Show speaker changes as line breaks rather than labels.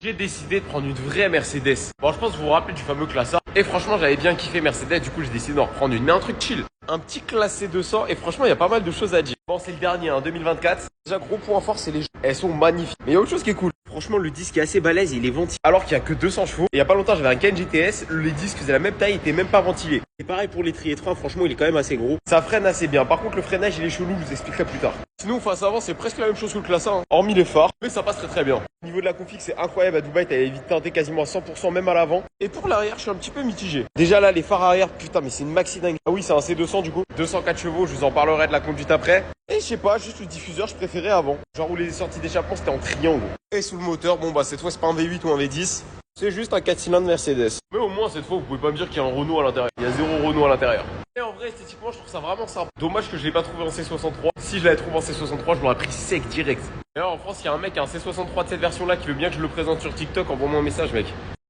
J'ai décidé de prendre une vraie Mercedes. Bon, je pense que vous vous rappelez du fameux classe A. Et franchement, j'avais bien kiffé Mercedes, du coup, j'ai décidé d'en reprendre une. Mais un truc chill. Un petit classé 200 et franchement, il y a pas mal de choses à dire. Bon, c'est le dernier, hein, 2024. Déjà, gros point fort, c'est les jeux. Elles sont magnifiques. Mais il y a autre chose qui est cool. Franchement, le disque est assez balèze, il est ventilé. Alors qu'il y a que 200 chevaux. Et il y a pas longtemps, j'avais un Cayenne GTS. Les disques faisaient la même taille, ils étaient même pas ventilés. Et pareil pour l'étrier de frein, franchement, il est quand même assez gros. Ça freine assez bien. Par contre, le freinage, il est chelou, je vous expliquerai plus tard. Sinon, face avant, c'est presque la même chose que le classe A, hein. Hormis les phares. Mais ça passe très très bien. Au niveau de la config, c'est incroyable. À Dubaï, t'as les vitres teintées quasiment à 100%, même à l'avant. Et pour l'arrière, je suis un petit peu mitigé. Déjà là, les phares arrière, putain, mais c'est une maxi dingue. Ah oui, c'est un C200 du coup. 204 chevaux, je vous en parlerai de la conduite après. Et je sais pas, juste le diffuseur, je préférais avant. Genre où les sorties d'échappement, c'était en triangle. Et sous le moteur, bon bah cette fois, c'est pas un V8 ou un V10. C'est juste un 4 cylindres Mercedes. Mais au moins, cette fois, vous pouvez pas me dire qu'il y a un Renault à l'intérieur. Il y a zéro Renault à l'intérieur. Et en vrai, esthétiquement, je trouve ça vraiment sympa. Dommage que je l'ai pas trouvé en C63. Si je l'avais trouvé en C63, je l'aurais pris sec direct. D'ailleurs, en France, il y a un mec qui a un C63 de cette version-là qui veut bien que je le présente sur TikTok. Envoie-moi un message, mec.